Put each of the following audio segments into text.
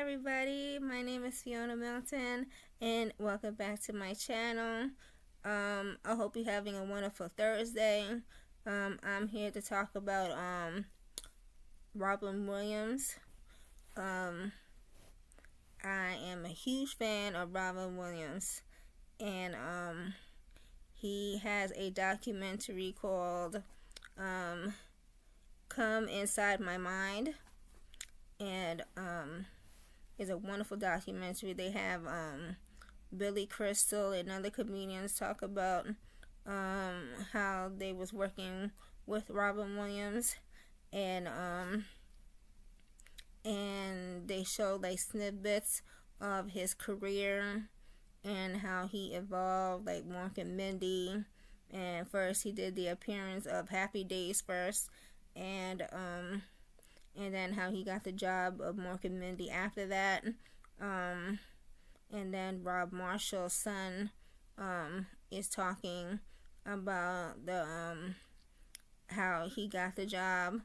everybody, my name is Fiona Milton and welcome back to my channel. I hope you're having a wonderful Thursday. I'm here to talk about Robin Williams. I am a huge fan of Robin Williams, and he has a documentary called Come Inside My Mind, and it's a wonderful documentary. They have Billy Crystal and other comedians talk about how they was working with Robin Williams, and they show like snippets of his career and how he evolved, like Mork and Mindy. And first he did the appearance of Happy Days first, and then how he got the job of Mork and Mindy after that. And then Rob Marshall's son is talking about the how he got the job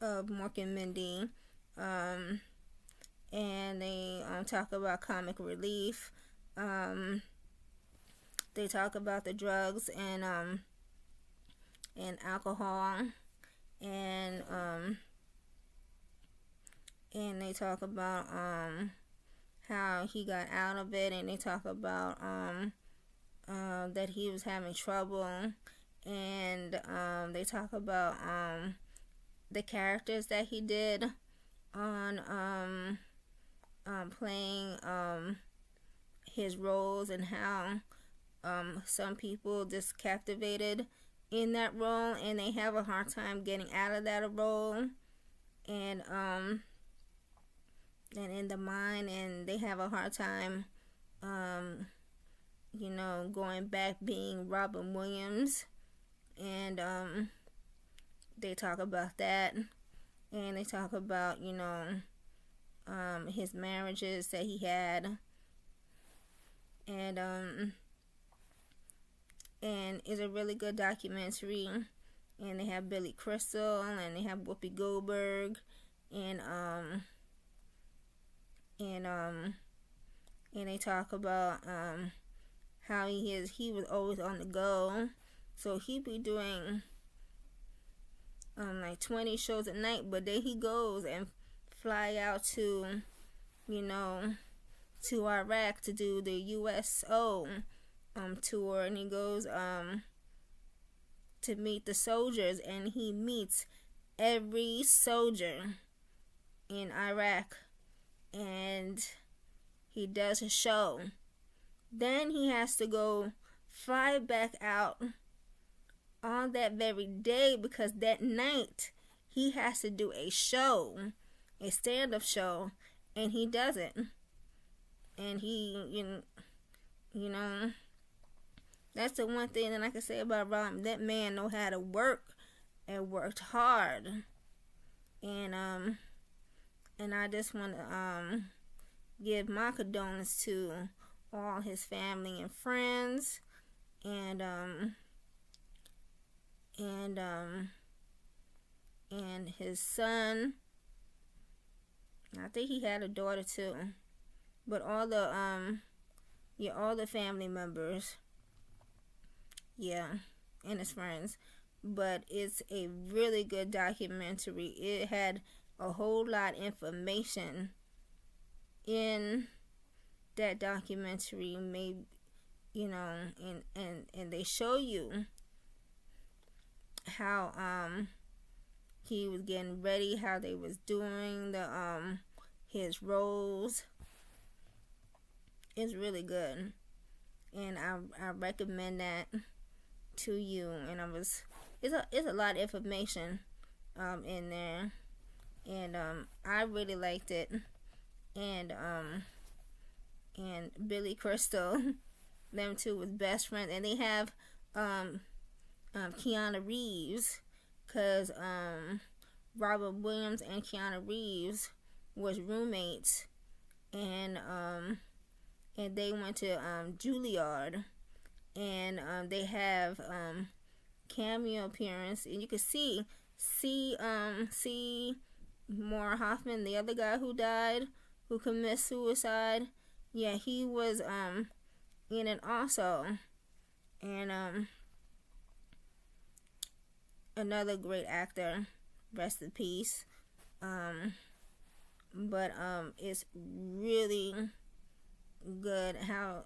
of Mork and Mindy. And they talk about comic relief. They talk about the drugs and alcohol, and they talk about how he got out of it, and they talk about that he was having trouble, and they talk about the characters that he did on playing his roles, and how some people just captivated in that role and they have a hard time getting out of that role, and in the mind, and they have a hard time going back being Robin Williams. And they talk about that, and they talk about his marriages that he had, and it's a really good documentary. And they have Billy Crystal, and they have Whoopi Goldberg, and they talk about how he was always on the go, so he'd be doing like 20 shows a night, but then he goes and fly out to to Iraq to do the USO tour, and he goes to meet the soldiers, and he meets every soldier in Iraq, and he does a show. Then he has to go fly back out on that very day, because that night he has to do a show, a stand-up show, and he does it. And he, that's the one thing that I can say about Rob. That man know how to work, and worked hard. And I just want to give my condolences to all his family and friends, and his son. I think he had a daughter too, but all the family members, and his friends. But it's a really good documentary. It had a whole lot of information in that documentary, maybe, and they show you how he was getting ready, how they was doing the his roles. It's really good, and I recommend that to you. And it's a lot of information in there, and I really liked it. And Billy Crystal, them two was best friends, and they have Keanu Reeves, because Robert Williams and Keanu Reeves was roommates, and they went to Juilliard, and they have cameo appearance, and you can see Maura Hoffman, the other guy who died, who committed suicide. Yeah, he was in it also. And another great actor, rest in peace. But it's really good how,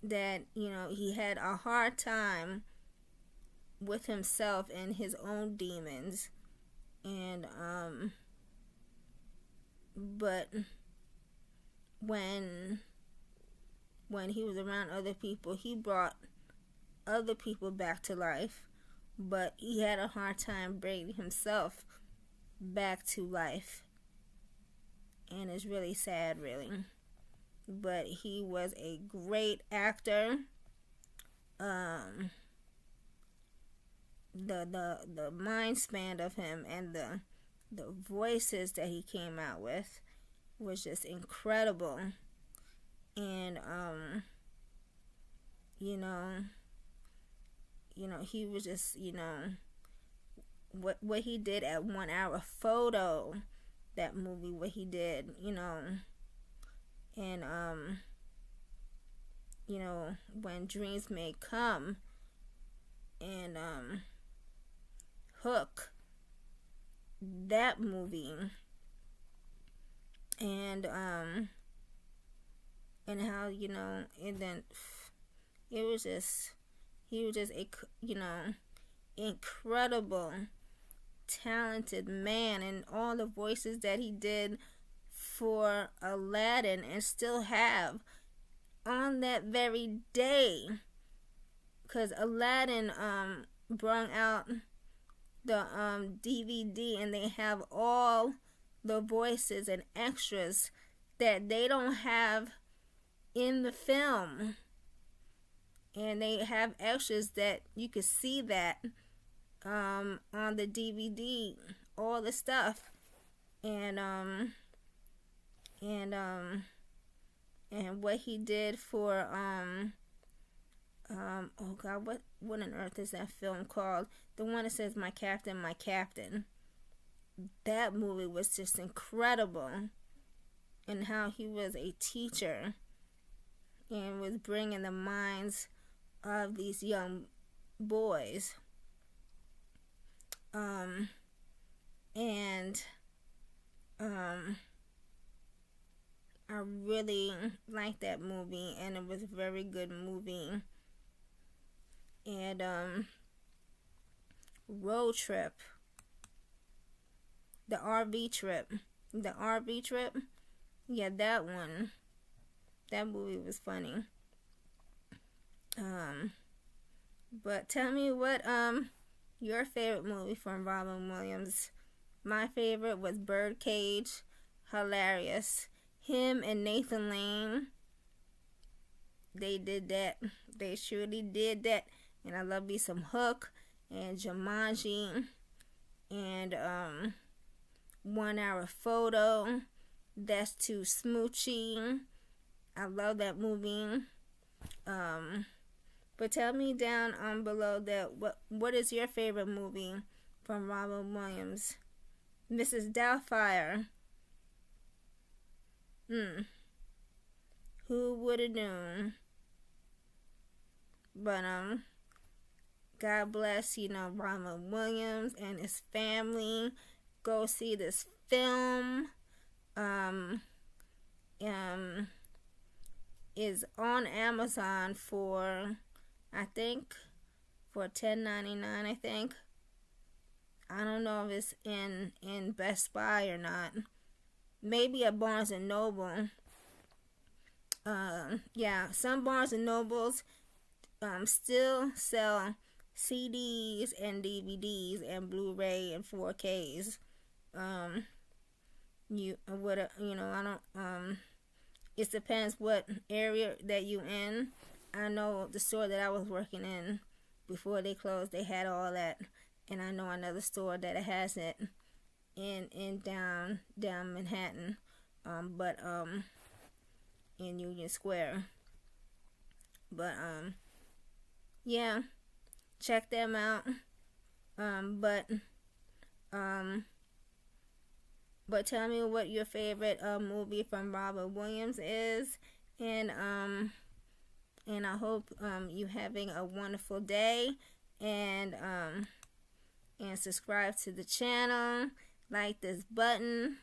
that, he had a hard time with himself and his own demons. And but when he was around other people, he brought other people back to life, but he had a hard time bringing himself back to life. And it's really sad, really. But he was a great actor. The mind span of him and the voices that he came out with was just incredible. And he was just, what he did at 1 Hour Photo, that movie, what he did, and When Dreams May Come, and Hook, that movie, and how, and then it was just, he was just a, incredible, talented man, and all the voices that he did for Aladdin and still have on that very day, because Aladdin brought out the DVD, and they have all the voices and extras that they don't have in the film, and they have extras that you could see that on the DVD, all the stuff, and what he did for oh God, what on earth is that film called? The one that says "My Captain, My Captain." That movie was just incredible, and how he was a teacher and was bringing the minds of these young boys. I really liked that movie, and it was a very good movie. And Road Trip, the RV trip, yeah, that one, that movie was funny. But tell me what your favorite movie from Robin Williams. My favorite was Birdcage. Hilarious. Him and Nathan Lane, they did that. They surely did that. And I love me some Hook and Jumanji and 1 Hour Photo. That's Too Smoochy. I love that movie. But tell me down below that what is your favorite movie from Robin Williams? Mrs. Doubtfire. Who would have known? But God bless, Robin Williams and his family. Go see this film. Is on Amazon for, I think, for $10.99, I think. I don't know if it's in Best Buy or not. Maybe at Barnes and Noble. Yeah, some Barnes and Nobles still sell CDs and DVDs and Blu-ray and 4Ks. I don't. It depends what area that you in. I know the store that I was working in before they closed, they had all that, and I know another store that has it in down Manhattan, but in Union Square. But yeah, check them out. But But tell me what your favorite movie from Robin Williams is, and I hope you having a wonderful day, and subscribe to the channel, like this button,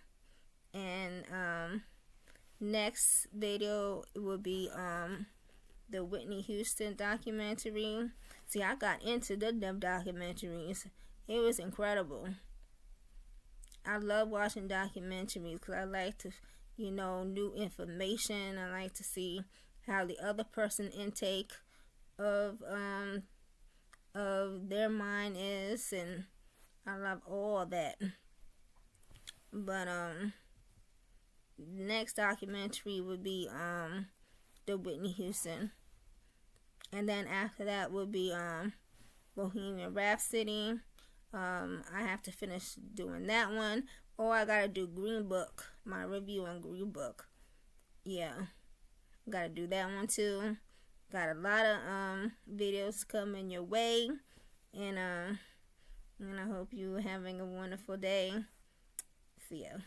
and next video will be the Whitney Houston documentary. See, I got into them documentaries. It was incredible. I love watching documentaries because I like to, new information. I like to see how the other person intake of their mind is, and I love all that. But next documentary would be the Whitney Houston, and then after that would be Bohemian Rhapsody. I have to finish doing that one, or I gotta do Green Book, my review on Green Book. Yeah, gotta do that one too. Got a lot of videos coming your way, and I hope you're having a wonderful day. See ya.